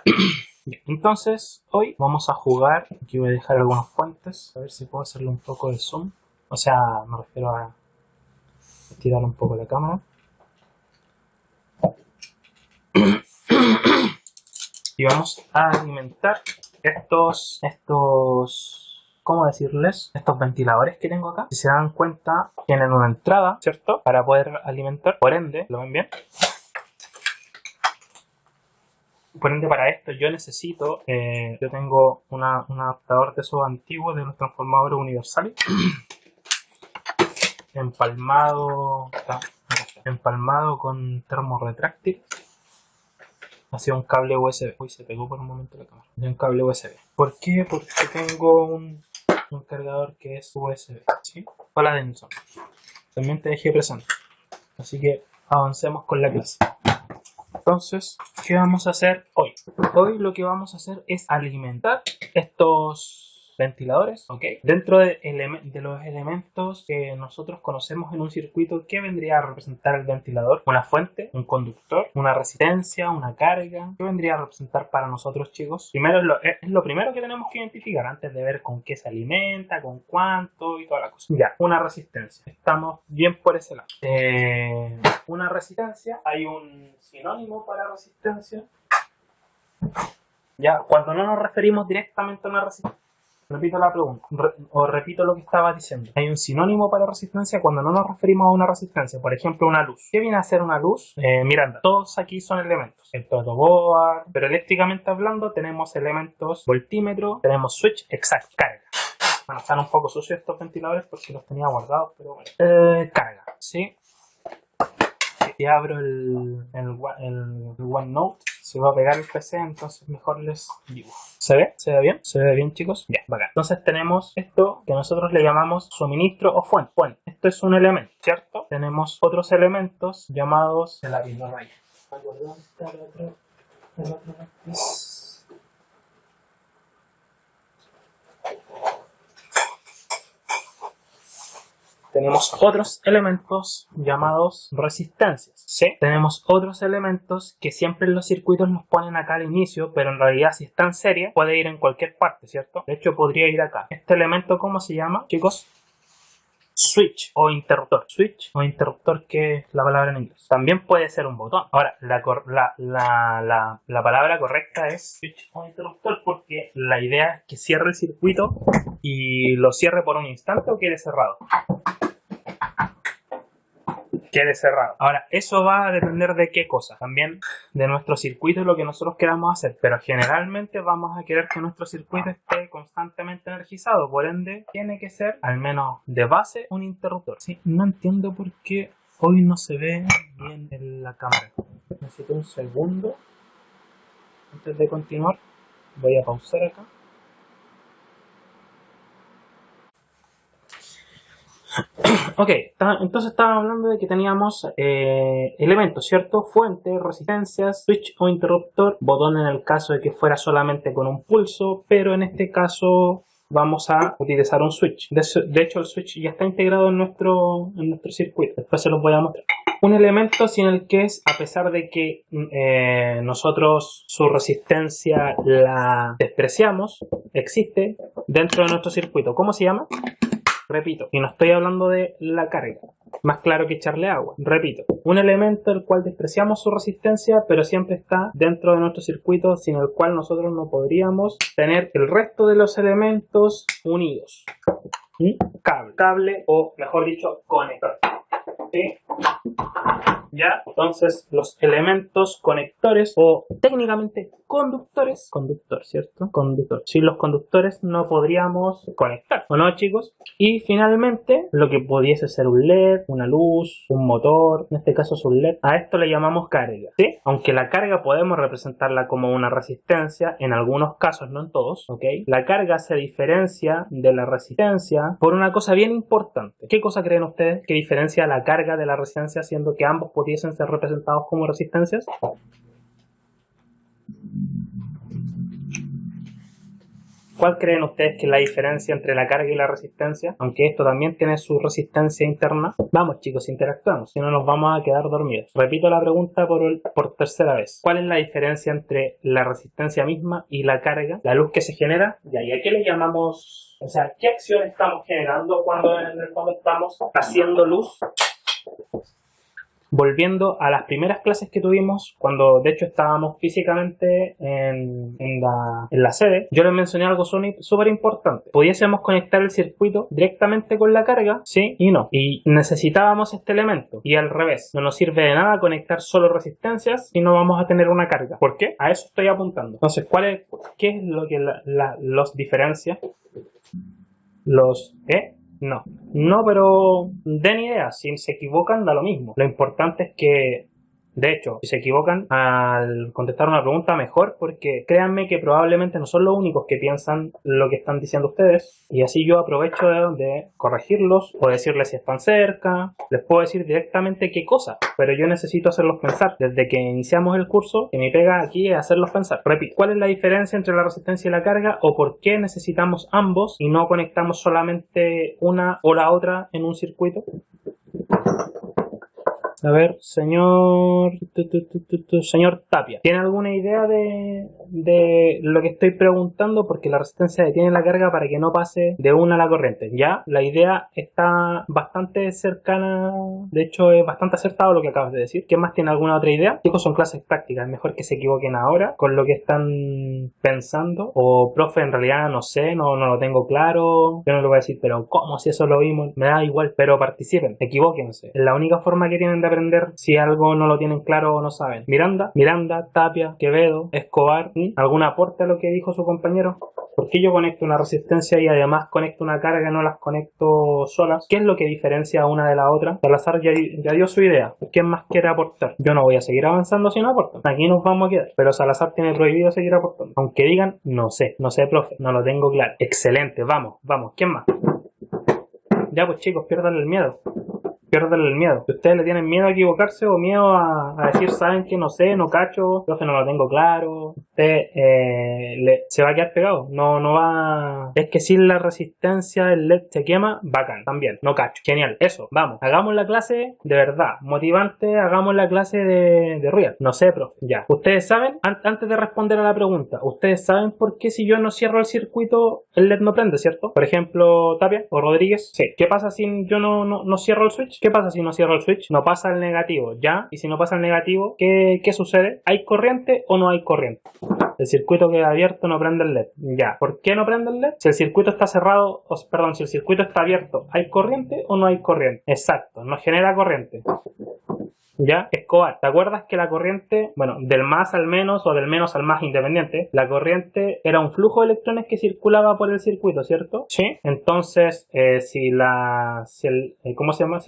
Bien, entonces hoy vamos a jugar. Aquí voy a dejar algunos puentes, a ver si puedo hacerle un poco de zoom. O sea, me refiero a estirar un poco la cámara. Y vamos a alimentar ¿cómo decirles? Estos ventiladores que tengo acá. Si se dan cuenta, tienen una entrada, ¿cierto? Para poder alimentar. Por ende, ¿lo ven bien? Por ende, para esto yo necesito, yo tengo un adaptador de esos antiguos de los transformadores universales, empalmado con termo retráctil, hacia un cable USB. Uy, se pegó por un momento la cámara. Hacia un cable USB. ¿Por qué? Porque tengo un cargador que es USB. ¿Sí? Hola, Denison. También te dejé presente. Así que avancemos con la clase. Entonces, ¿qué vamos a hacer hoy? Hoy lo que vamos a hacer es alimentar estos ventiladores, ¿ok? Dentro de los elementos que nosotros conocemos en un circuito, ¿qué vendría a representar el ventilador? Una fuente, un conductor, una resistencia, una carga. ¿Qué vendría a representar para nosotros, chicos? Primero es lo primero que tenemos que identificar antes de ver con qué se alimenta, con cuánto y toda la cosa. Ya, una resistencia. Estamos bien por ese lado. Una resistencia, hay un sinónimo para resistencia. Ya, cuando no nos referimos directamente a una resistencia, repito la pregunta, repito lo que estaba diciendo. Hay un sinónimo para resistencia cuando no nos referimos a una resistencia, por ejemplo, una luz. ¿Qué viene a ser una luz? Miranda, todos aquí son elementos. El totoboard, pero eléctricamente hablando tenemos elementos voltímetro, tenemos switch, exacto, carga. Bueno, están un poco sucios estos ventiladores porque los tenía guardados, pero bueno. Carga, ¿sí? Si abro el OneNote, se va a pegar el PC, entonces mejor les dibujo. ¿Se ve? ¿Se ve bien? ¿Se ve bien, chicos? Ya, bacán. Entonces tenemos esto que nosotros le llamamos suministro o fuente. Bueno, esto es un elemento, ¿cierto? Tenemos otros elementos llamados el lápiz, no raya. ¿Dónde está el otro lápiz? Tenemos otros elementos llamados resistencias, ¿sí? Tenemos otros elementos que siempre en los circuitos nos ponen acá al inicio, pero en realidad si está en serie puede ir en cualquier parte, ¿cierto? De hecho podría ir acá. Este elemento, ¿cómo se llama, chicos? Switch o interruptor. Switch o interruptor, que es la palabra en inglés. También puede ser un botón. Ahora, la palabra correcta es switch o interruptor porque la idea es que cierre el circuito y lo cierre por un instante o quede cerrado. Quede cerrado. Ahora, eso va a depender de qué cosa. También de nuestro circuito y lo que nosotros queramos hacer. Pero generalmente vamos a querer que nuestro circuito esté constantemente energizado. Por ende, tiene que ser, al menos de base, un interruptor. Sí, no entiendo por qué hoy no se ve bien en la cámara. Necesito un segundo. Antes de continuar, voy a pausar acá. Ok, entonces estábamos hablando de que teníamos elementos, ¿cierto? Fuente, resistencias, switch o interruptor, botón en el caso de que fuera solamente con un pulso, pero en este caso vamos a utilizar un switch. De hecho, el switch ya está integrado en nuestro circuito. Después se los voy a mostrar. Un elemento sin el que es, a pesar de que nosotros su resistencia la despreciamos, existe dentro de nuestro circuito. ¿Cómo se llama? Repito, y no estoy hablando de la carga, más claro que echarle agua. Repito, un elemento el cual despreciamos su resistencia, pero siempre está dentro de nuestro circuito, sin el cual nosotros no podríamos tener el resto de los elementos unidos. Cable o, mejor dicho, conector. ¿Sí? ¿Ya? Entonces, los elementos conectores o técnicamente conductores, conductor, ¿cierto? Conductor. Sin los conductores no podríamos conectar, ¿o no, chicos? Y finalmente, lo que pudiese ser un LED, una luz, un motor, en este caso es un LED, a esto le llamamos carga, ¿sí? Aunque la carga podemos representarla como una resistencia, en algunos casos, no en todos, ¿ok? La carga se diferencia de la resistencia por una cosa bien importante. ¿Qué cosa creen ustedes que diferencia la carga de la resistencia, siendo que ambos pudiesen ser representados como resistencias? ¿Cuál creen ustedes que es la diferencia entre la carga y la resistencia? Aunque esto también tiene su resistencia interna. Vamos chicos, interactuamos, si no nos vamos a quedar dormidos. Repito la pregunta por tercera vez. ¿Cuál es la diferencia entre la resistencia misma y la carga? La luz que se genera. ¿Y a qué le llamamos? O sea, ¿qué acción estamos generando cuando en el fondo estamos haciendo luz? Volviendo a las primeras clases que tuvimos, cuando de hecho estábamos físicamente en la sede, yo les mencioné algo súper importante. Pudiésemos conectar el circuito directamente con la carga, sí y no. Y necesitábamos este elemento. Y al revés, no nos sirve de nada conectar solo resistencias si no vamos a tener una carga. ¿Por qué? A eso estoy apuntando. Entonces, ¿qué es lo que los diferencia? No, pero den idea, si se equivocan da lo mismo. Lo importante es que, de hecho, si se equivocan al contestar una pregunta, mejor, porque créanme que probablemente no son los únicos que piensan lo que están diciendo ustedes, y así yo aprovecho de corregirlos o decirles si están cerca, les puedo decir directamente qué cosa, pero yo necesito hacerlos pensar. Desde que iniciamos el curso, que mi pega aquí es hacerlos pensar. Repito, ¿cuál es la diferencia entre la resistencia y la carga, o por qué necesitamos ambos y no conectamos solamente una o la otra en un circuito? A ver, señor Tapia, ¿tiene alguna idea de lo que estoy preguntando? Porque la resistencia detiene la carga para que no pase de una a la corriente. Ya, la idea está bastante cercana, de hecho es bastante acertado lo que acabas de decir. ¿Quién más tiene alguna otra idea? Chicos, son clases prácticas, es mejor que se equivoquen ahora con lo que están pensando. O, profe, en realidad no sé, no lo tengo claro, yo no lo voy a decir, pero ¿cómo si eso lo vimos? Me da igual, pero participen, equivóquense. Es la única forma que tienen de aprender si algo no lo tienen claro o no saben. Miranda, Tapia, Quevedo, Escobar, ¿algún aporte a lo que dijo su compañero? ¿Por qué yo conecto una resistencia y además conecto una carga y no las conecto solas? ¿Qué es lo que diferencia una de la otra? Salazar ya dio su idea. ¿Quién más quiere aportar? Yo no voy a seguir avanzando si no aportan. Aquí nos vamos a quedar. Pero Salazar tiene prohibido seguir aportando. Aunque digan, no sé, profe, no lo tengo claro. Excelente, vamos. ¿Quién más? Ya pues chicos, pierdan el miedo. Si ustedes le tienen miedo a equivocarse o miedo a decir, saben que no sé, no cacho, profe, no lo tengo claro, usted se va a quedar pegado, no va. Es que sin la resistencia el LED se quema, bacán, también, no cacho, genial, eso, vamos, hagamos la clase de verdad, motivante, hagamos la clase de real, no sé, profe, ya. Ustedes saben, antes de responder a la pregunta, ustedes saben por qué si yo no cierro el circuito el LED no prende, ¿cierto? Por ejemplo, Tapia o Rodríguez, sí. ¿Qué pasa si yo no cierro el switch? ¿Qué pasa si no cierro el switch? No pasa el negativo, ¿ya? Y si no pasa el negativo, ¿qué sucede? ¿Hay corriente o no hay corriente? El circuito queda abierto, no prende el LED. Ya. ¿Por qué no prende el LED? Si el circuito está cerrado, si el circuito está abierto, ¿hay corriente o no hay corriente? Exacto, no genera corriente. ¿Ya? Escobar, ¿te acuerdas que la corriente, bueno, del más al menos o del menos al más independiente, la corriente era un flujo de electrones que circulaba por el circuito, ¿cierto? Sí. Entonces, si el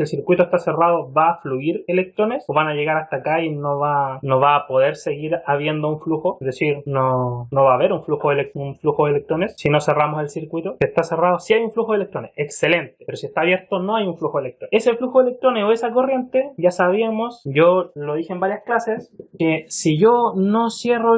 circuito está cerrado, ¿va a fluir electrones o van a llegar hasta acá y no va a poder seguir habiendo un flujo? Es decir, no va a haber un flujo de electrones si no cerramos el circuito. Si está cerrado, sí hay un flujo de electrones, excelente, pero si está abierto no hay un flujo de electrones. Ese flujo de electrones o esa corriente, ya sabíamos, yo lo dije en varias clases, que si yo cierro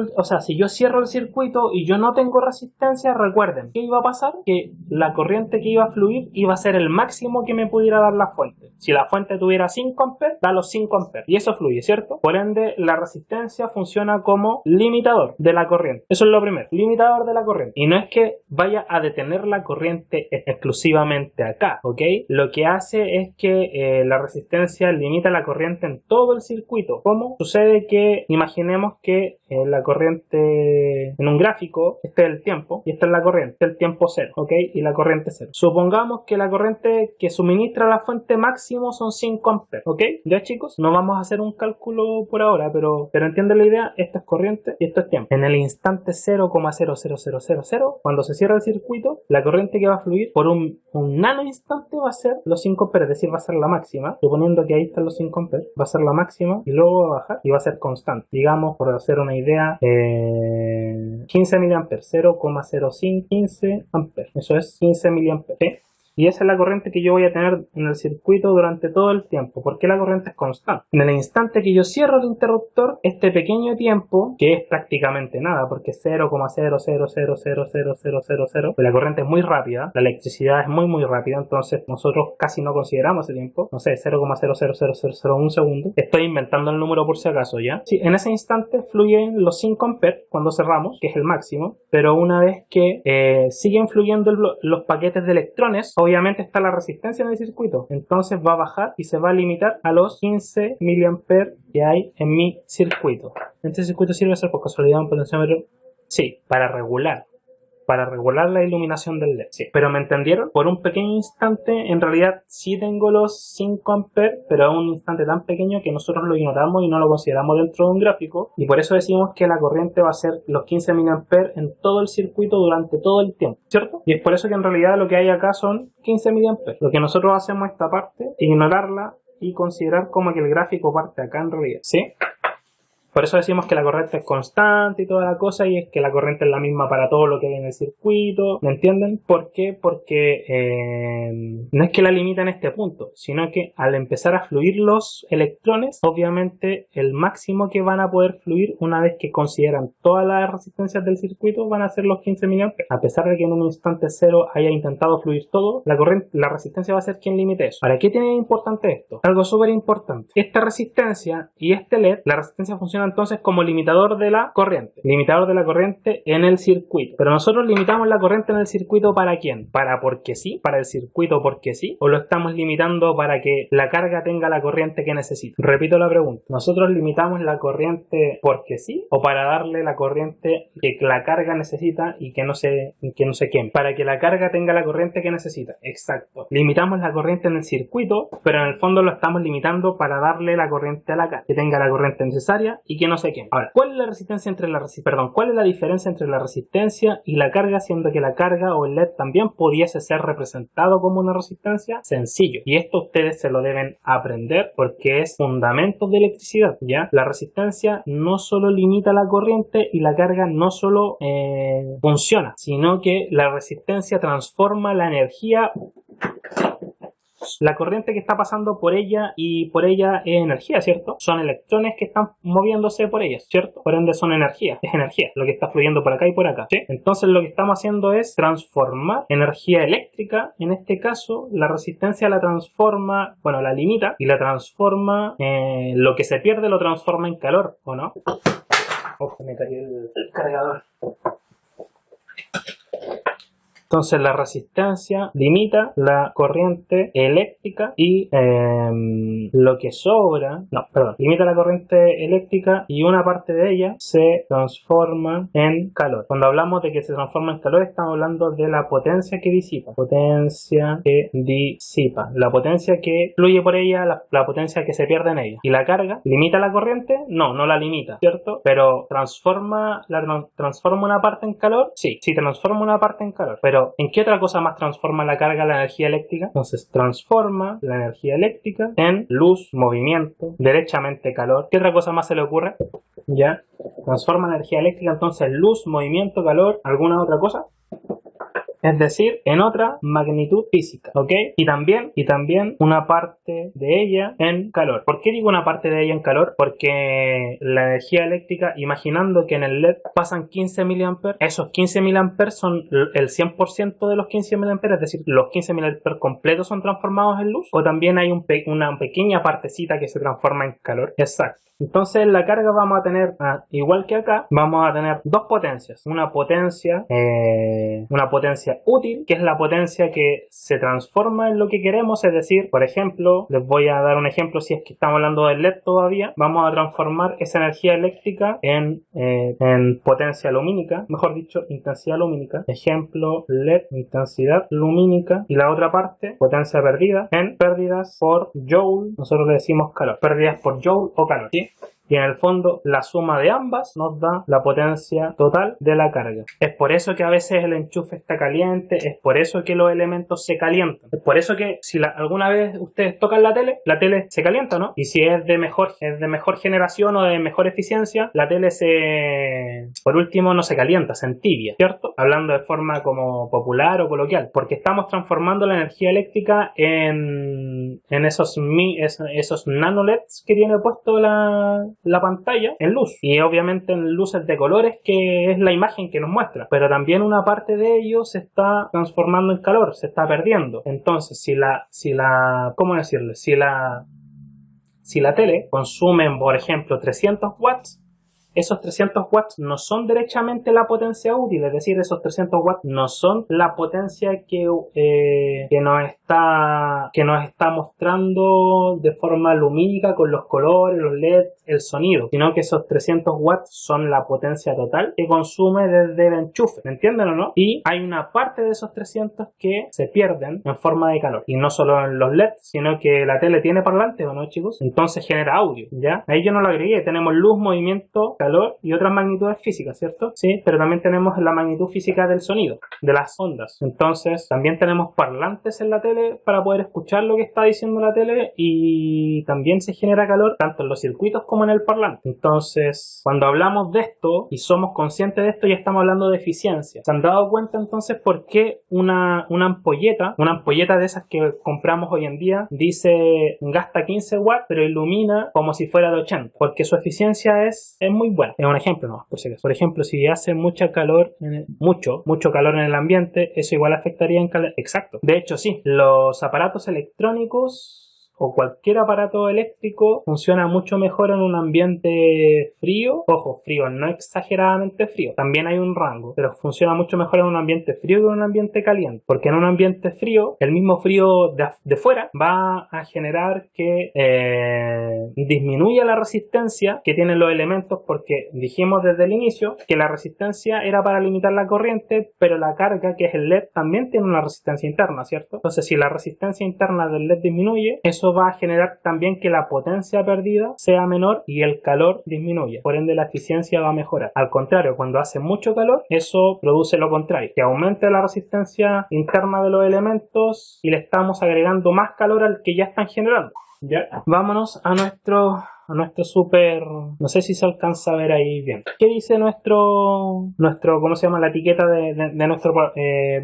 el circuito y yo no tengo resistencia, recuerden, ¿qué iba a pasar? Que la corriente que iba a fluir iba a ser el máximo que me pudiera dar la fuente. Si la fuente tuviera 5 amperes, da los 5 amperes. Y eso fluye, ¿cierto? Por ende, la resistencia funciona como limitador de la corriente. Eso es lo primero, limitador de la corriente. Y no es que vaya a detener la corriente exclusivamente acá, ¿ok? Lo que hace es que la resistencia limita la corriente en todo el circuito. ¿Cómo? Sucede que imaginemos que la corriente en un gráfico, este es el tiempo y esta es la corriente, este es el tiempo cero, ¿ok? Y la corriente cero. Supongamos que la corriente que suministra la fuente máximo son 5 amperes, ¿ok? Ya chicos, no vamos a hacer un cálculo por ahora, pero entienden la idea, esto es corriente y esto es tiempo. En el instante 0,00000, cuando se cierra el circuito, la corriente que va a fluir por un nano instante va a ser los 5 amperes, es decir, va a ser la máxima, suponiendo que ahí están los 5 amperes, va a ser la máxima y luego va a bajar y va a ser constante. Digamos, por hacer una idea, 15 miliamperes, 0,0515 amperes. Eso es 15 miliamperes, ¿sí? Y esa es la corriente que yo voy a tener en el circuito durante todo el tiempo, porque la corriente es constante. En el instante que yo cierro el interruptor, este pequeño tiempo, que es prácticamente nada, porque es 0,0000000, pues la corriente es muy rápida, la electricidad es muy rápida, entonces nosotros casi no consideramos ese tiempo, no sé, 0,0000001 segundo. Estoy inventando el número por si acaso, ¿ya? Sí, en ese instante fluyen los 5 amperes cuando cerramos, que es el máximo, pero una vez que siguen fluyendo los paquetes de electrones, obviamente está la resistencia en el circuito, entonces va a bajar y se va a limitar a los 15 miliamperes que hay en mi circuito. ¿Este circuito sirve a ser por casualidad un potenciómetro? Sí, para regular la iluminación del LED. Sí. ¿Pero me entendieron? Por un pequeño instante, en realidad sí tengo los 5 amperes, pero es un instante tan pequeño que nosotros lo ignoramos y no lo consideramos dentro de un gráfico, y por eso decimos que la corriente va a ser los 15 miliamperes en todo el circuito durante todo el tiempo, ¿cierto? Y es por eso que en realidad lo que hay acá son 15 miliamperes. Lo que nosotros hacemos esta parte, ignorarla y considerar como que el gráfico parte acá en realidad, ¿sí? Por eso decimos que la corriente es constante y toda la cosa, y es que la corriente es la misma para todo lo que hay en el circuito, ¿me entienden? ¿Por qué? Porque no es que la limita en este punto, sino que al empezar a fluir los electrones, obviamente el máximo que van a poder fluir una vez que consideran todas las resistencias del circuito van a ser los 15 miliamperes. A pesar de que en un instante cero haya intentado fluir todo, la resistencia va a ser quien limite eso. ¿Para qué tiene importante esto? Algo súper importante. Esta resistencia y este LED, la resistencia funciona entonces como limitador de la corriente. Limitador de la corriente en el circuito. Pero nosotros limitamos la corriente en el circuito ¿para quién? ¿Para porque sí? ¿Para el circuito porque sí? ¿O lo estamos limitando para que la carga tenga la corriente que necesita? Repito la pregunta. ¿Nosotros limitamos la corriente porque sí? ¿O para darle la corriente que la carga necesita y que no se queme? Para que la carga tenga la corriente que necesita. Exacto. Limitamos la corriente en el circuito, pero en el fondo lo estamos limitando para darle la corriente a la carga, que tenga la corriente necesaria y que no se queme. Ahora, ¿cuál es la resistencia cuál es la diferencia entre la resistencia y la carga, siendo que la carga o el LED también pudiese ser representado como una resistencia? Sencillo. Y esto ustedes se lo deben aprender porque es fundamentos de electricidad, ¿ya? La resistencia no solo limita la corriente y la carga no solo funciona, sino que la resistencia transforma la energía. La corriente que está pasando por ella y por ella es energía, ¿cierto? Son electrones que están moviéndose por ellas, ¿cierto? Por ende son energía, es energía, lo que está fluyendo por acá y por acá, ¿sí? Entonces lo que estamos haciendo es transformar energía eléctrica, en este caso la resistencia la transforma, bueno, la limita y la transforma, lo que se pierde lo transforma en calor, ¿o no? Ojo, me cayó el cargador. Entonces la resistencia limita la corriente eléctrica y lo que sobra, limita la corriente eléctrica y una parte de ella se transforma en calor. Cuando hablamos de que se transforma en calor estamos hablando de la potencia que disipa. La potencia que fluye por ella, la potencia que se pierde en ella. ¿Y la carga? ¿Limita la corriente? No, no la limita, ¿cierto? Pero ¿transforma una parte en calor? Sí, sí transforma una parte en calor, pero ¿en qué otra cosa más transforma la carga la energía eléctrica? Entonces transforma la energía eléctrica en luz, movimiento, derechamente calor. ¿Qué otra cosa más se le ocurre? ¿Ya? Transforma la energía eléctrica entonces en luz, movimiento, calor, ¿alguna otra cosa? Es decir, en otra magnitud física, ¿ok? Y también una parte de ella en calor. ¿Por qué digo una parte de ella en calor? Porque la energía eléctrica, imaginando que en el LED pasan 15 miliamperes, esos 15 miliamperes son el 100% de los 15 miliamperes, es decir, los 15 miliamperes completos son transformados en luz, o también hay una pequeña partecita que se transforma en calor. Exacto. Entonces en la carga vamos a tener, igual que acá, vamos a tener dos potencias. Una potencia útil, que es la potencia que se transforma en lo que queremos, es decir, por ejemplo, les voy a dar un ejemplo si es que estamos hablando del LED todavía, vamos a transformar esa energía eléctrica en potencia lumínica, mejor dicho, intensidad lumínica. Ejemplo, LED, intensidad lumínica, y la otra parte, potencia perdida, en pérdidas por joule, nosotros le decimos calor, pérdidas por joule o calor, ¿sí? Y en el fondo la suma de ambas nos da la potencia total de la carga. Es por eso que a veces el enchufe está caliente, es por eso que los elementos se calientan. Es por eso que si alguna vez ustedes tocan la tele se calienta, ¿no? Y si es de mejor generación o de mejor eficiencia, la tele por último no se calienta, se entibia, ¿cierto? Hablando de forma como popular o coloquial, porque estamos transformando la energía eléctrica en esos nanoleds que tiene puesto la pantalla en luz, y obviamente en luces de colores, que es la imagen que nos muestra, pero también una parte de ello se está transformando en calor, se está perdiendo. Entonces ¿cómo decirle? Si la tele consume, por ejemplo, 300 watts, esos 300 watts no son derechamente la potencia útil, es decir, esos 300 watts no son la potencia que nos está mostrando de forma lumínica con los colores, los LEDs, el sonido, sino que esos 300 watts son la potencia total que consume desde el enchufe, ¿me entienden o no? Y hay una parte de esos 300 que se pierden en forma de calor, y no solo en los LEDs, sino que la tele tiene parlantes, ¿o no, chicos? Entonces genera audio, ¿ya? Ahí yo no lo agregué, tenemos luz, movimiento, calor y otras magnitudes físicas, ¿cierto? Sí, pero también tenemos la magnitud física del sonido, de las ondas. Entonces también tenemos parlantes en la tele para poder escuchar lo que está diciendo la tele, y también se genera calor tanto en los circuitos como en el parlante. Entonces, cuando hablamos de esto y somos conscientes de esto, ya estamos hablando de eficiencia. ¿Se han dado cuenta entonces por qué una ampolleta de esas que compramos hoy en día dice gasta 15 watts pero ilumina como si fuera de 80? Porque su eficiencia es muy buena. Es un ejemplo, no, por si acaso. Por ejemplo, si hace mucho calor en el ambiente, eso igual afectaría en calor. Exacto. De hecho, sí, los aparatos electrónicos o cualquier aparato eléctrico funciona mucho mejor en un ambiente frío. Ojo, frío, no exageradamente frío. También hay un rango, pero funciona mucho mejor en un ambiente frío que en un ambiente caliente. Porque en un ambiente frío, el mismo frío de fuera va a generar que disminuya la resistencia que tienen los elementos, porque dijimos desde el inicio que la resistencia era para limitar la corriente, pero la carga, que es el LED, también tiene una resistencia interna, ¿cierto? Entonces, si la resistencia interna del LED disminuye, eso va a generar también que la potencia perdida sea menor y el calor disminuya. Por ende, la eficiencia va a mejorar. Al contrario, cuando hace mucho calor, eso produce lo contrario, que aumente la resistencia interna de los elementos y le estamos agregando más calor al que ya están generando. ¿Ya? Vámonos a nuestro super, no sé si se alcanza a ver ahí bien. ¿Qué dice nuestro ¿cómo se llama? La etiqueta de nuestro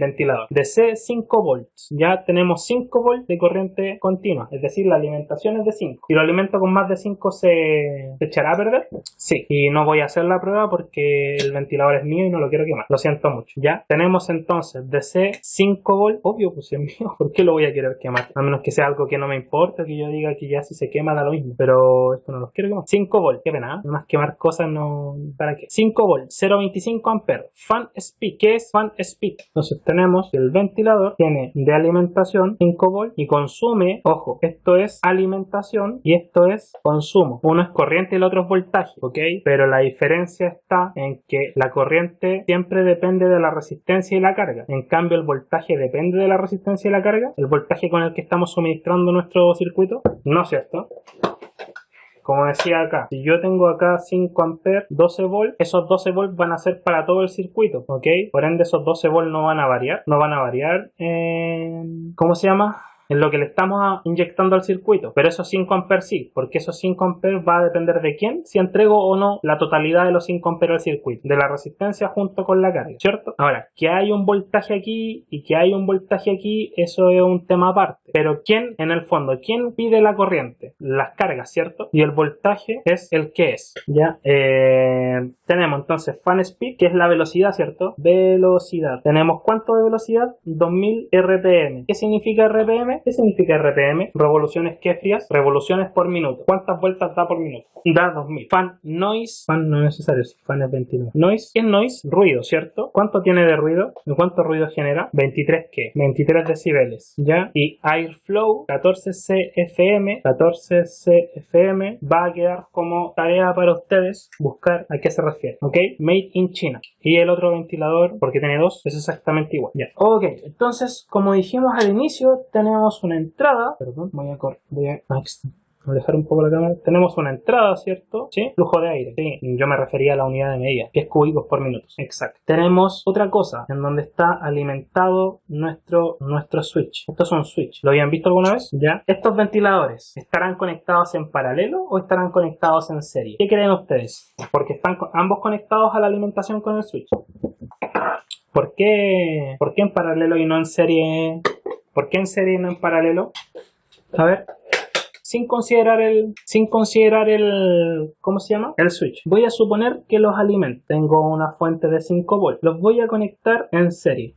ventilador. DC 5 volts. Ya tenemos 5 volts de corriente continua, es decir, la alimentación es de 5. Si lo alimento con más de 5 se echará a perder. Sí, y no voy a hacer la prueba porque el ventilador es mío y no lo quiero quemar. Lo siento mucho. Ya tenemos entonces DC 5 volts. Obvio, pues es mío. ¿Por qué lo voy a querer quemar? A menos que sea algo que no me importa, que yo diga que ya si se quema da lo mismo. Pero esto no los quiero quemar. 5 volts, qué pena, ¿eh? Nada más quemar cosas, no. ¿Para qué? 5 volts, 0,25 amperes. Fan speed. ¿Qué es fan speed? Entonces tenemos que el ventilador tiene de alimentación 5 volts y consume, ojo, esto es alimentación y esto es consumo. Uno es corriente y el otro es voltaje, ¿ok? Pero la diferencia está en que la corriente siempre depende de la resistencia y la carga. En cambio, el voltaje depende de la resistencia y la carga. El voltaje con el que estamos suministrando nuestro circuito, ¿no es cierto? Como decía acá, si yo tengo acá 5 amperes, 12 volts, esos 12 volts van a ser para todo el circuito, ¿ok? Por ende, esos 12 volts no van a variar. No van a variar ¿cómo se llama? En lo que le estamos inyectando al circuito, pero esos 5 amperes sí, porque esos 5 amperes va a depender de quién, si entrego o no la totalidad de los 5 amperes al circuito, de la resistencia junto con la carga, ¿cierto? Ahora, que hay un voltaje aquí y que hay un voltaje aquí, eso es un tema aparte, pero ¿quién, en el fondo, quién pide la corriente? Las cargas, ¿cierto? Y el voltaje es el que es, ¿ya? Tenemos entonces fan speed, que es la velocidad, ¿cierto? Velocidad. ¿Tenemos cuánto de velocidad? 2000 RPM. ¿Qué significa RPM? ¿Qué significa RPM? Revoluciones Kefrias, revoluciones por minuto. ¿Cuántas vueltas da por minuto? Da 2000. Fan noise, fan no es necesario, si fan es 29. Noise, ¿qué es noise? Ruido, ¿cierto? ¿Cuánto tiene de ruido? ¿Cuánto ruido genera? 23 ¿qué? 23 decibeles, ¿ya? Y airflow, 14 CFM, 14 CFM va a quedar como tarea para ustedes buscar a qué se refiere, ¿ok? Made in China. Y el otro ventilador, porque tiene dos, es exactamente igual, ¿ya? Ok, entonces, como dijimos al inicio, tenemos una entrada, perdón, voy a alejar un poco la cámara. Tenemos una entrada, ¿cierto? ¿Sí? Flujo de aire. Sí, yo me refería a la unidad de medida, que es cúbicos por minuto. Exacto. Tenemos otra cosa, en donde está alimentado nuestro switch. Esto es un switch. ¿Lo habían visto alguna vez? ¿Ya? Estos ventiladores, ¿estarán conectados en paralelo o estarán conectados en serie? ¿Qué creen ustedes? Porque están ambos conectados a la alimentación con el switch. ¿Por qué en paralelo y no en serie? ¿Por qué en serie y no en paralelo? A ver, sin considerar el, ¿cómo se llama? El switch. Voy a suponer que los alimento. Tengo una fuente de 5 volts. Los voy a conectar en serie.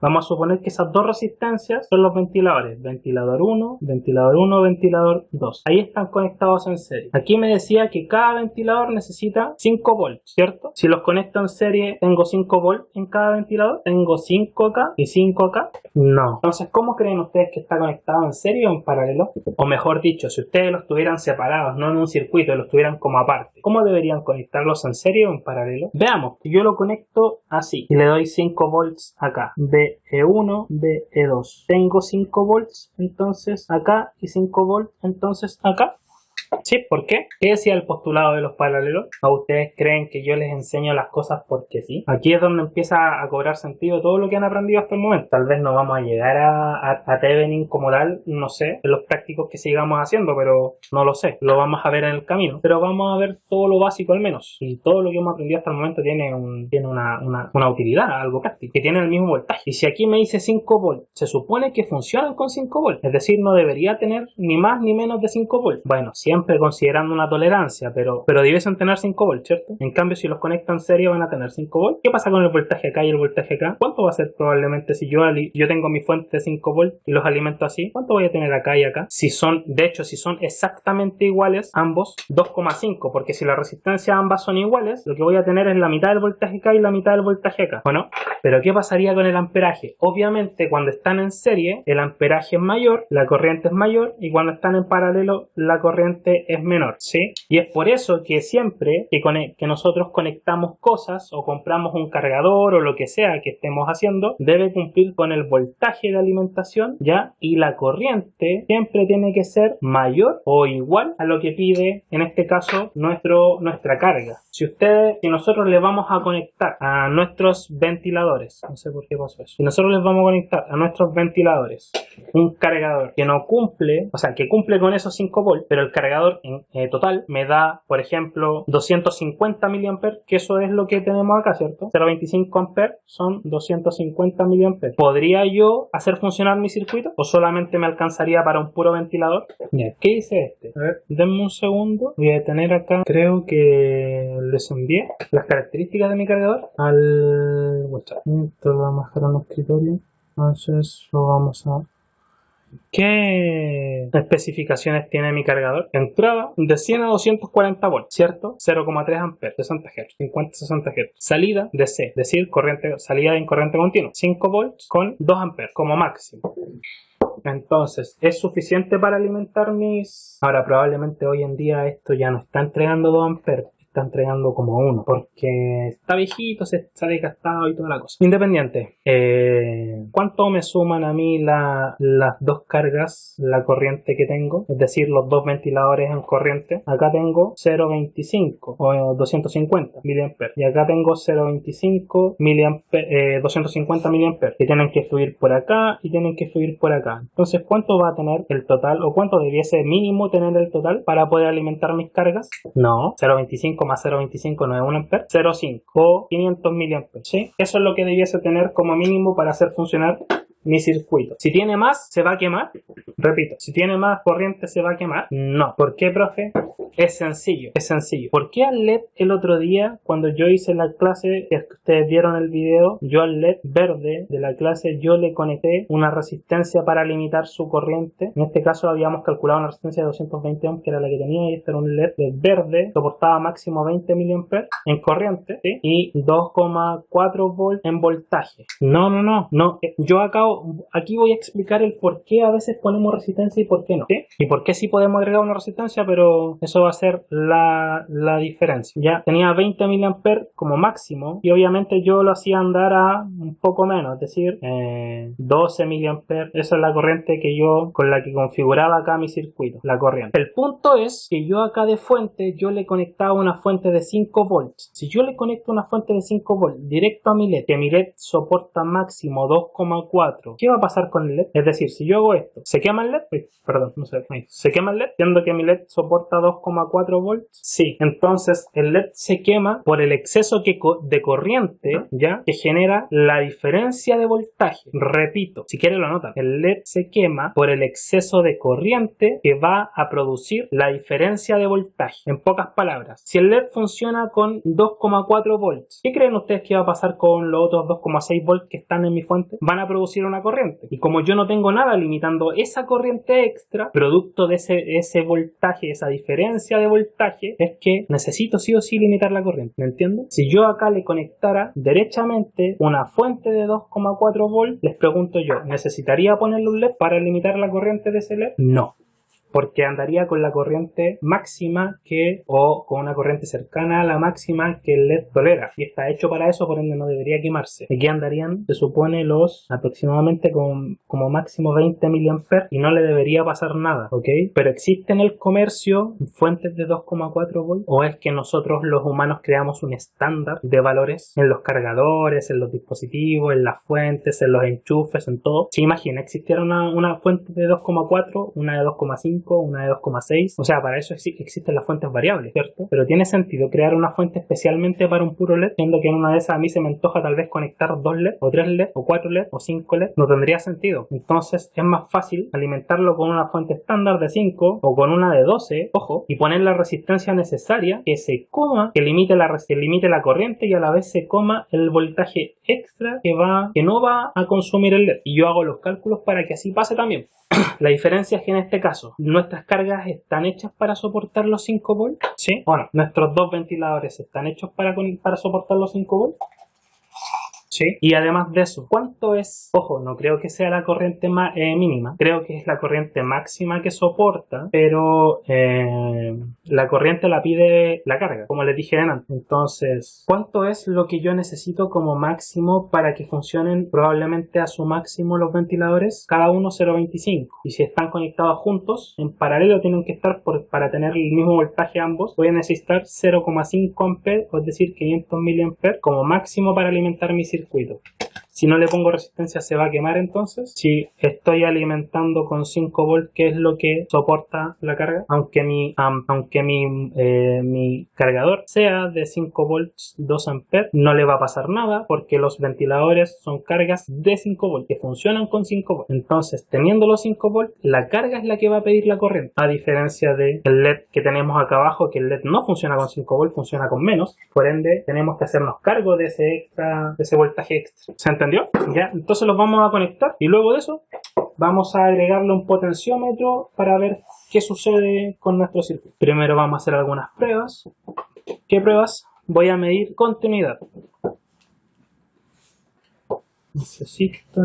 Vamos a suponer que esas dos resistencias son los ventiladores. Ventilador 1, ventilador 2. Ahí están conectados en serie. Aquí me decía que cada ventilador necesita 5 volts, ¿cierto? Si los conecto en serie, ¿tengo 5 volts en cada ventilador? ¿Tengo 5 acá y 5 acá? No. Entonces, ¿cómo creen ustedes que está conectado en serie o en paralelo? O mejor dicho, si ustedes los tuvieran separados, no en un circuito, los tuvieran como aparte, ¿cómo deberían conectarlos en serie o en paralelo? Veamos. Yo lo conecto así y le doy 5 volts acá. E1, E2. Tengo 5 volts entonces acá y 5 volts entonces acá. ¿Sí? ¿Por qué? ¿Qué decía el postulado de los paralelos? ¿O ustedes creen que yo les enseño las cosas porque sí? Aquí es donde empieza a cobrar sentido todo lo que han aprendido hasta el momento. Tal vez no vamos a llegar a Thevenin como tal, no sé, en los prácticos que sigamos haciendo, pero no lo sé. Lo vamos a ver en el camino. Pero vamos a ver todo lo básico al menos. Y todo lo que hemos aprendido hasta el momento tiene una utilidad, algo práctico, que tiene el mismo voltaje. Y si aquí me dice 5 volts, se supone que funcionan con 5 volts. Es decir, no debería tener ni más ni menos de 5 volts. Bueno, siempre considerando una tolerancia, pero debiesen tener 5 volts, ¿cierto? En cambio, si los conecto en serie van a tener 5 volts. ¿Qué pasa con el voltaje acá y el voltaje acá? ¿Cuánto va a ser probablemente si yo tengo mi fuente de 5 volts y los alimento así? ¿Cuánto voy a tener acá y acá? Si son exactamente iguales ambos, 2,5, porque si la resistencia ambas son iguales, lo que voy a tener es la mitad del voltaje acá y la mitad del voltaje acá, ¿o no? Pero ¿qué pasaría con el amperaje? Obviamente, cuando están en serie, el amperaje es mayor, la corriente es mayor, y cuando están en paralelo, la corriente es menor, ¿sí? Y es por eso que siempre que nosotros conectamos cosas o compramos un cargador o lo que sea que estemos haciendo, debe cumplir con el voltaje de alimentación, ¿ya? Y la corriente siempre tiene que ser mayor o igual a lo que pide, en este caso, nuestra carga. Si nosotros le vamos a conectar a nuestros ventiladores, no sé por qué pasó eso, si nosotros les vamos a conectar a nuestros ventiladores un cargador que no cumple, o sea, que cumple con esos 5 volts, pero el cargador en total me da, por ejemplo, 250 mA, que eso es lo que tenemos acá, ¿cierto? 0,25 amperes son 250 mA. ¿Podría yo hacer funcionar mi circuito o solamente me alcanzaría para un puro ventilador? Bien, ¿qué dice este? A ver, denme un segundo. Voy a detener acá. Creo que les envié las características de mi cargador al WhatsApp. Esto lo vamos a dejar en el escritorio. Entonces lo vamos a... ¿Qué especificaciones tiene mi cargador? Entrada de 100 a 240 volts, ¿cierto? 0,3 amperes, 60 Hz, 50-60 Hz. Salida de C, es decir, salida en corriente continua, 5 volts con 2 amperes como máximo. Entonces, ¿es suficiente para alimentar mis...? Ahora, probablemente hoy en día esto ya no está entregando 2 amperes. Está entregando como 1 porque está viejito, se está desgastado y toda la cosa. Independiente, ¿cuánto me suman a mí las dos cargas, la corriente que tengo? Es decir, los dos ventiladores en corriente. Acá tengo 0,25 o 250 mA y acá tengo 0,25 250 mA que tienen que fluir por acá y tienen que fluir por acá. Entonces, ¿cuánto va a tener el total o cuánto debiese mínimo tener el total para poder alimentar mis cargas? No, 0,25 más 0,25 no es 1 amper, 0,5 o 500 mA, ¿sí? Eso es lo que debiese tener como mínimo para hacer funcionar mi circuito. Si tiene más, ¿se va a quemar? Repito, si tiene más corriente, ¿se va a quemar? No. ¿Por qué, profe? Es sencillo, es sencillo. ¿Por qué al LED el otro día, cuando yo hice la clase, que ustedes vieron el video, yo al LED verde de la clase, yo le conecté una resistencia para limitar su corriente? En este caso habíamos calculado una resistencia de 220 ohms, que era la que tenía, y este era un LED verde, soportaba máximo 20 mA en corriente, ¿sí? Y 2,4 volts en voltaje. No. Yo acabo aquí voy a explicar el por qué a veces ponemos resistencia y por qué no, ¿sí? Y por qué sí podemos agregar una resistencia, pero eso va a ser la diferencia. Ya tenía 20 mA como máximo y obviamente yo lo hacía andar a un poco menos, es decir, 12 mA. Esa es la corriente que yo, con la que configuraba acá mi circuito, la corriente. El punto es que yo acá de fuente, yo le conectaba una fuente de 5 volts. Si yo le conecto una fuente de 5 volts directo a mi LED, que mi LED soporta máximo 2,4, ¿qué va a pasar con el LED? Es decir, si yo hago esto, ¿se quema el LED? Perdón, no sé. ¿Se quema el LED? Viendo que mi LED soporta 2,4 volts. Sí, entonces el LED se quema por el exceso de corriente, ¿ya? Que genera la diferencia de voltaje. Repito, si quieres lo anotan. El LED se quema por el exceso de corriente que va a producir la diferencia de voltaje. En pocas palabras, si el LED funciona con 2,4 volts, ¿qué creen ustedes que va a pasar con los otros 2,6 volts que están en mi fuente? Van a producir una corriente. Y como yo no tengo nada limitando esa corriente extra, producto de ese voltaje, esa diferencia de voltaje, es que necesito sí o sí limitar la corriente. ¿Me entienden? Si yo acá le conectara derechamente una fuente de 2,4 volts, les pregunto yo, ¿necesitaría ponerle un LED para limitar la corriente de ese LED? No, porque andaría con la corriente máxima o con una corriente cercana a la máxima que el LED tolera, y está hecho para eso, por ende no debería quemarse. Aquí andarían, se supone, los aproximadamente como máximo 20 mA y no le debería pasar nada, ¿ok? Pero ¿existe en el comercio fuentes de 2,4 volts? ¿O es que nosotros los humanos creamos un estándar de valores en los cargadores, en los dispositivos, en las fuentes, en los enchufes, en todo? Si imagina, existiera una fuente de 2,4, una de 2,5, una de 2,6, o sea, para eso existen las fuentes variables, ¿cierto? Pero tiene sentido crear una fuente especialmente para un puro LED, siendo que en una de esas a mí se me antoja tal vez conectar 2 LED, o 3 LED, o 4 LED, o 5 LED, no tendría sentido. Entonces es más fácil alimentarlo con una fuente estándar de 5 o con una de 12, ojo, y poner la resistencia necesaria que se coma, que limite la corriente y a la vez se coma el voltaje extra que no va a consumir el LED. Y yo hago los cálculos para que así pase también. La diferencia es que en este caso nuestras cargas están hechas para soportar los 5 volts, ¿sí? Bueno, nuestros dos ventiladores están hechos para soportar los 5 volts. Sí. Y además de eso, ¿cuánto es? Ojo, no creo que sea la corriente mínima, creo que es la corriente máxima que soporta, pero la corriente la pide la carga, como les dije antes. Entonces, ¿cuánto es lo que yo necesito como máximo para que funcionen probablemente a su máximo los ventiladores? Cada uno 0,25. Y si están conectados juntos, en paralelo tienen que estar para tener el mismo voltaje ambos. Voy a necesitar 0,5 amperes, es decir, 500 mA como máximo para alimentar mi circuito. Si no le pongo resistencia se va a quemar entonces. Si estoy alimentando con 5 volts, que es lo que soporta la carga, aunque mi cargador sea de 5 volts 2 amperes, no le va a pasar nada porque los ventiladores son cargas de 5 volts que funcionan con 5 volts. Entonces, teniendo los 5 volts, la carga es la que va a pedir la corriente, a diferencia del LED que tenemos acá abajo, que el LED no funciona con 5 volts, funciona con menos. Por ende, tenemos que hacernos cargo de ese voltaje extra. ¿Se entendió? Ya, entonces los vamos a conectar y luego de eso vamos a agregarle un potenciómetro para ver qué sucede con nuestro circuito. Primero vamos a hacer algunas pruebas. ¿Qué pruebas? Voy a medir continuidad. Necesito.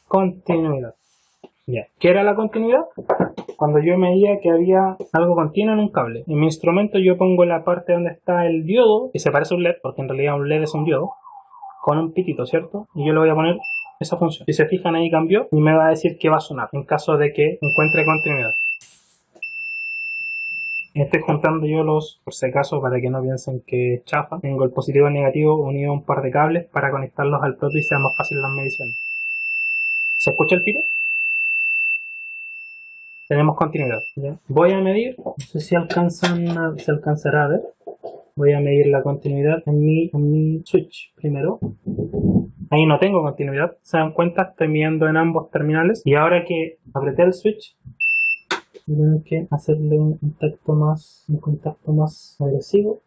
Continuidad. Ya. ¿Qué era la continuidad? Cuando yo medía que había algo continuo en un cable. En mi instrumento yo pongo la parte donde está el diodo, que se parece a un LED, porque en realidad un LED es un diodo, con un pitito, ¿cierto? Y yo le voy a poner esa función. Si se fijan ahí cambió y me va a decir que va a sonar en caso de que encuentre continuidad. Estoy juntando yo por si acaso, para que no piensen que es chafa. Tengo el positivo y el negativo unido a un par de cables para conectarlos al proto y sea más fácil las mediciones. ¿Se escucha el tiro? Tenemos continuidad. ¿Ya? Voy a medir, no sé si se alcanzará a ver. Voy a medir la continuidad en mi switch primero. Ahí no tengo continuidad, se dan cuenta, estoy midiendo en ambos terminales. Y ahora que apreté el switch, tengo que hacerle un contacto más agresivo.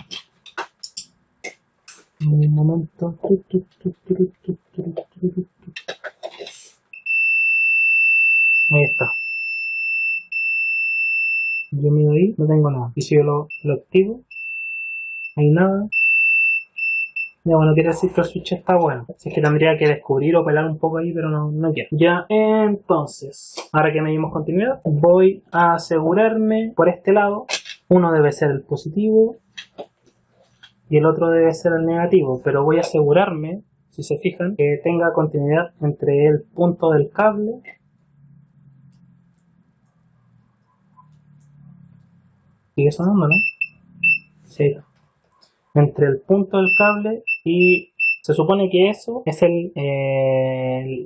Un momento. Ahí está. Yo mido ahí, no tengo nada. Y si yo lo activo, hay nada. Ya, bueno, quiere decir que el switch está bueno. Así es que tendría que descubrir o pelar un poco ahí, pero no quiero. Ya, entonces, ahora que medimos continuidad, voy a asegurarme por este lado. Uno debe ser el positivo y el otro debe ser el negativo, pero voy a asegurarme, si se fijan, que tenga continuidad entre el punto del cable. ¿Sigue sonando, no? Sí. Entre el punto del cable y se supone que eso es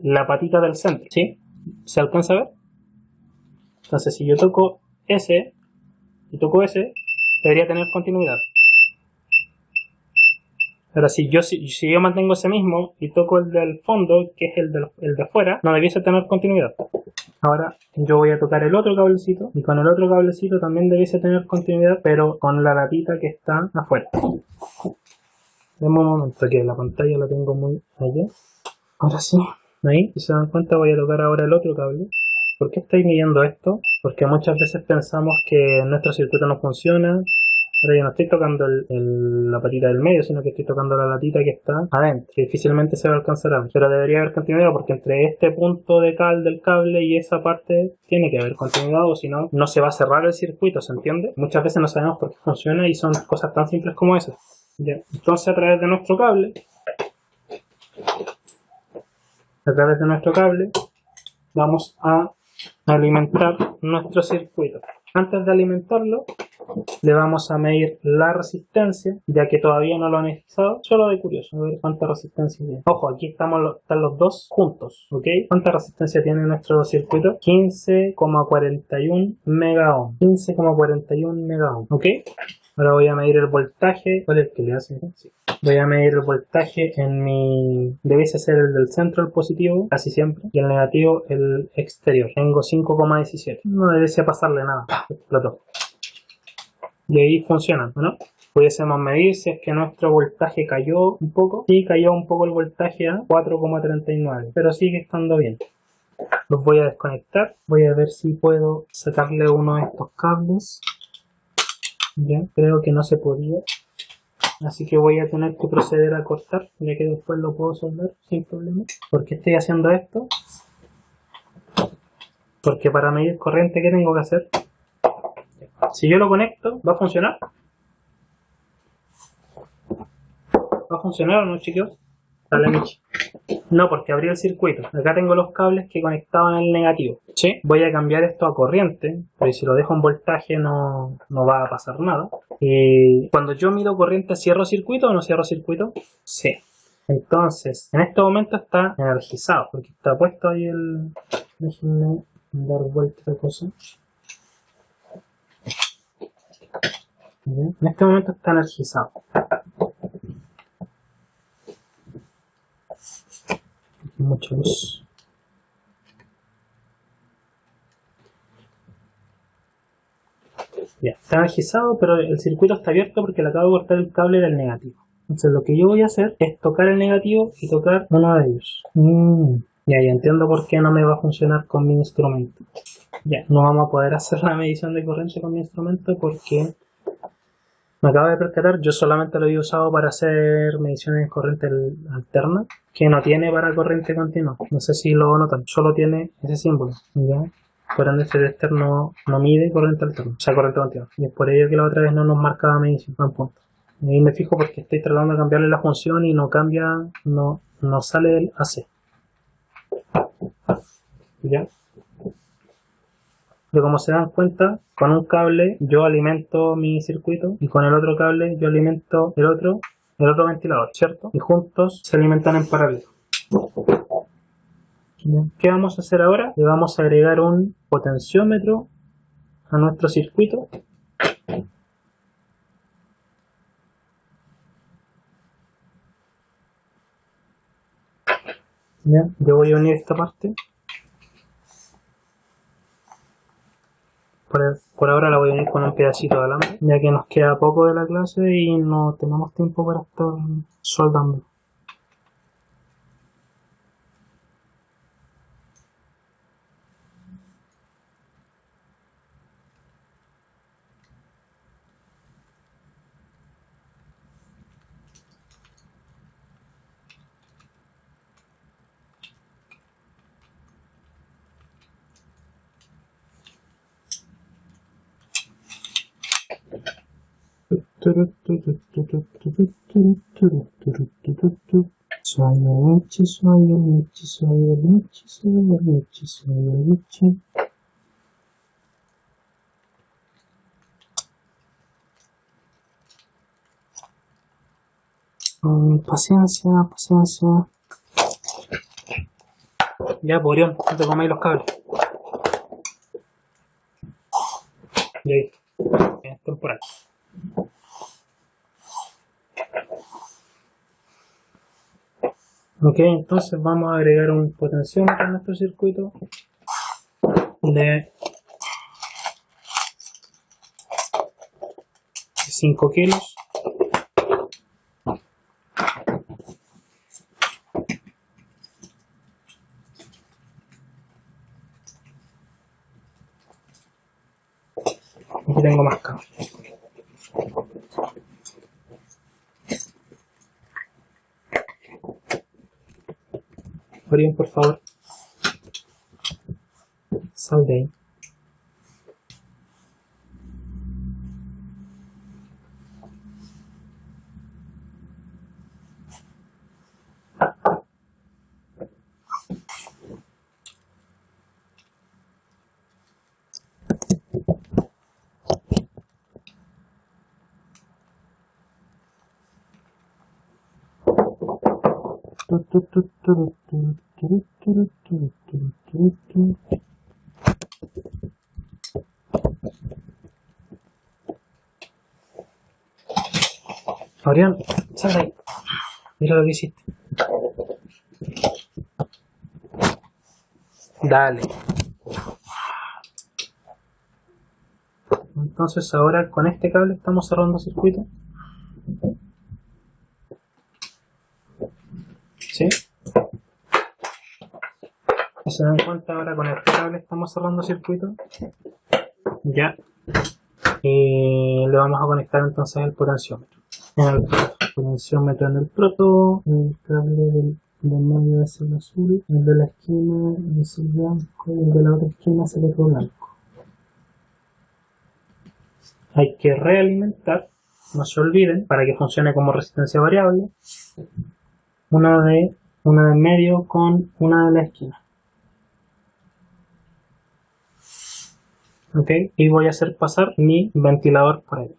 la patita del centro, ¿sí? ¿Se alcanza a ver? Entonces si yo toco ese y toco ese, debería tener continuidad. Ahora si yo mantengo ese mismo y toco el del fondo, que es el de afuera, no debiese tener continuidad. Ahora yo voy a tocar el otro cablecito y con el otro cablecito también debiese tener continuidad, pero con la latita que está afuera. Demos un momento que la pantalla la tengo muy allá. Ahora sí, ahí, si se dan cuenta voy a tocar ahora el otro cable. ¿Por qué estoy midiendo esto? Porque muchas veces pensamos que nuestro circuito no funciona. Ahora yo no estoy tocando la patita del medio, sino que estoy tocando la latita que está adentro, que difícilmente se va a alcanzar a ver. Pero debería haber continuidad porque entre este punto de del cable y esa parte tiene que haber continuidad, o si no, no se va a cerrar el circuito, ¿se entiende? Muchas veces no sabemos por qué funciona y son cosas tan simples como esas. Ya. Entonces a través de nuestro cable, vamos a alimentar nuestro circuito. Antes de alimentarlo, le vamos a medir la resistencia, ya que todavía no lo han analizado, solo de curioso, a ver cuánta resistencia tiene. Ojo, aquí están los dos juntos, ¿ok? ¿Cuánta resistencia tiene nuestro circuito? 15,41 mega ohm. 15,41 mega ohm, ¿ok? Ahora voy a medir el voltaje. ¿Cuál es el que le hace? Sí. Voy a medir el voltaje en mi... Debiese ser el del centro, el positivo, casi siempre. Y el negativo, el exterior. Tengo 5,17. No debiese pasarle nada. Explotó. Y ahí funcionan, ¿no? Pudiésemos medir si es que nuestro voltaje cayó un poco. Sí, cayó un poco el voltaje a 4,39. Pero sigue estando bien. Los voy a desconectar. Voy a ver si puedo sacarle uno de estos cables. Ya, creo que no se podía. Así que voy a tener que proceder a cortar, ya que después lo puedo soldar sin problema. ¿Por qué estoy haciendo esto? Porque para medir corriente, ¿qué tengo que hacer? Si yo lo conecto, ¿va a funcionar? ¿Va a funcionar o no, chicos? Dale, Michi. No, porque abrí el circuito. Acá tengo los cables que conectaban el negativo. ¿Sí? Voy a cambiar esto a corriente, pero si lo dejo en voltaje no va a pasar nada. Y cuando yo mido corriente, ¿cierro circuito o no cierro circuito? Sí. Entonces, en este momento está energizado, porque está puesto ahí el... Déjenme dar vuelta a la cosa. Bien. En este momento está energizado. Mucha luz. Ya, está energizado, pero el circuito está abierto porque le acabo de cortar el cable del negativo. Entonces lo que yo voy a hacer es tocar el negativo y tocar uno de ellos. Ya entiendo por qué no me va a funcionar con mi instrumento. Ya, no vamos a poder hacer la medición de corriente con mi instrumento porque me acabo de percatar, yo solamente lo he usado para hacer mediciones de corriente alterna, que no tiene para corriente continua. No sé si lo notan, solo tiene ese símbolo. ¿Ya? Por ende este tester no mide corriente alterna, o sea, corriente continua. Y es por ello que la otra vez no nos marcaba medición, en punto. Y ahí me fijo porque estoy tratando de cambiarle la función y no cambia, no sale el AC. ¿Ya? Pero como se dan cuenta, con un cable yo alimento mi circuito y con el otro cable yo alimento el otro ventilador, ¿cierto? Y juntos se alimentan en paralelo. Bien. ¿Qué vamos a hacer ahora? Le vamos a agregar un potenciómetro a nuestro circuito. Bien. Yo voy a unir esta parte. Por ahora la voy a unir con un pedacito de alambre, ya que nos queda poco de la clase y no tenemos tiempo para estar soldando. Suavemente, suavemente, suavemente, suavemente, suavemente. Paciencia, paciencia. Ya, Orión, no te comáis los cables. Y ahí, es temporal. Ok, entonces vamos a agregar un potenciómetro a nuestro circuito de 5 kilos. Aquí tengo más cables. Orión, por favor, sal de ahí. Orión, sal de ahí. Mira lo que hiciste. Dale. Entonces ahora con este cable estamos cerrando circuito. ¿Sí? Si se dan cuenta, ahora con este cable estamos cerrando circuito. Ya. Y le vamos a conectar entonces el potenciómetro. En el potenciómetro en el proto, el cable del medio es el azul, el de la esquina es el blanco y el de la otra esquina es el otro blanco. Hay que realimentar, no se olviden, para que funcione como resistencia variable, una de medio con una de la esquina. Ok, y voy a hacer pasar mi ventilador por ahí.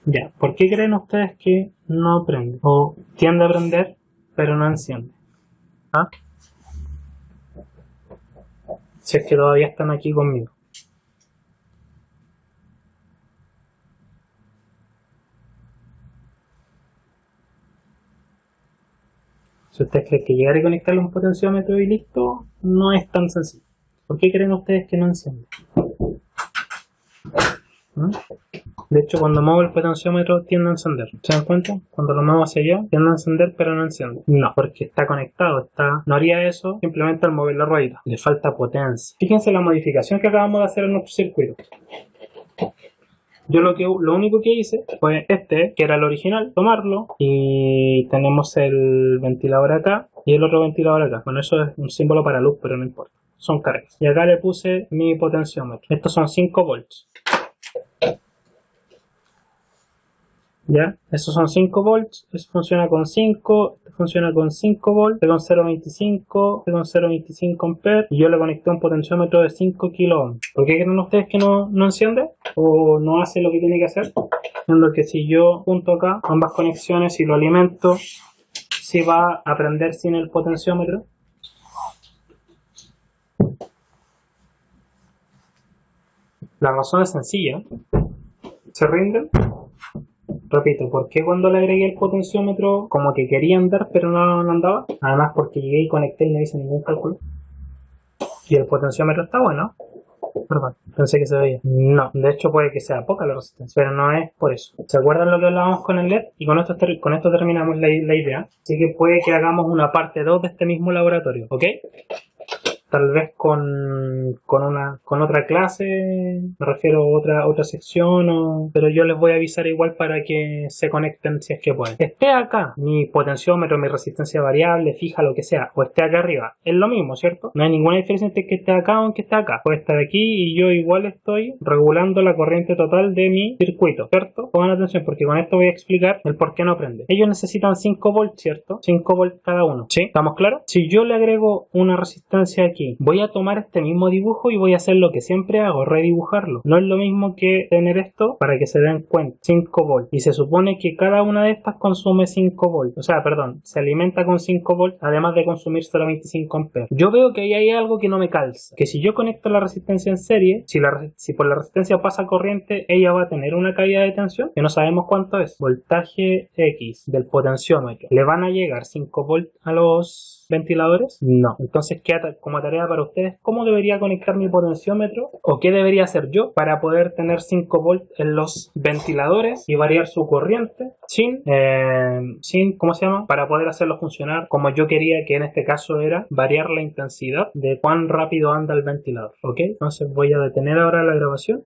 Ya, ¿por qué creen ustedes que no prende? O tiende a prender, pero no enciende. ¿Ah? Si es que todavía están aquí conmigo. Si ustedes creen que llegar y conectarle un potenciómetro y listo, no es tan sencillo. ¿Por qué creen ustedes que no enciende? ¿Ah? De hecho, cuando muevo el potenciómetro tiende a encender. ¿Se dan cuenta? Cuando lo muevo hacia allá, tiende a encender pero no enciende. No, porque está conectado. No haría eso simplemente al mover la ruedita. Le falta potencia. Fíjense la modificación que acabamos de hacer en nuestro circuito. Yo lo único que hice fue que era el original, tomarlo y tenemos el ventilador acá y el otro ventilador acá. Bueno, eso es un símbolo para luz, pero no importa. Son cargas. Y acá le puse mi potenciómetro. Estos son 5 volts. ¿Ya? Esos son 5 volts, eso funciona con 5, funciona con 5 volts, con 0.25, con 0.25 amperes, y yo le conecté un potenciómetro de 5 kilo ohms. ¿Por qué creen ustedes que no enciende? ¿O no hace lo que tiene que hacer? Siendo que si yo junto acá ambas conexiones y lo alimento, sí va a prender sin el potenciómetro. La razón es sencilla. ¿Se rinden? Repito, ¿por qué cuando le agregué el potenciómetro como que quería andar pero no andaba? Además porque llegué y conecté y no hice ningún cálculo. Y el potenciómetro está bueno. Perdón, pensé que se veía. No, de hecho puede que sea poca la resistencia, pero no es por eso. ¿Se acuerdan lo que hablábamos con el LED? Y con esto terminamos la idea. Así que puede que hagamos una parte 2 de este mismo laboratorio, ¿ok? tal vez con otra clase, me refiero a otra sección, pero yo les voy a avisar igual para que se conecten si es que pueden. Esté acá mi potenciómetro, mi resistencia variable, fija, lo que sea, o esté acá arriba, es lo mismo, ¿cierto? No hay ninguna diferencia entre que esté acá o que esté acá. Puede estar aquí y yo igual estoy regulando la corriente total de mi circuito, ¿cierto? Pongan atención porque con esto voy a explicar el por qué no prende. Ellos necesitan 5 volts, ¿cierto? 5 volts cada uno, ¿sí? ¿Estamos claros? Si yo le agrego una resistencia aquí, voy a tomar este mismo dibujo y voy a hacer lo que siempre hago, redibujarlo. No es lo mismo que tener esto para que se den cuenta, 5 volts. Y se supone que cada una de estas consume 5 volts. O sea, perdón, se alimenta con 5 volts, además de consumir solo 25 amperes. Yo veo que ahí hay algo que no me calza. Que si yo conecto la resistencia en serie, si por la resistencia pasa corriente, ella va a tener una caída de tensión, que no sabemos cuánto es. Voltaje X del potenciómetro. ¿Le van a llegar 5 volts a los ventiladores? No. Entonces queda como tarea para ustedes cómo debería conectar mi potenciómetro o qué debería hacer yo para poder tener 5 volts en los ventiladores y variar su corriente sin, ¿cómo se llama? Para poder hacerlo funcionar como yo quería, que en este caso era variar la intensidad de cuán rápido anda el ventilador. ¿Ok? Entonces voy a detener ahora la grabación.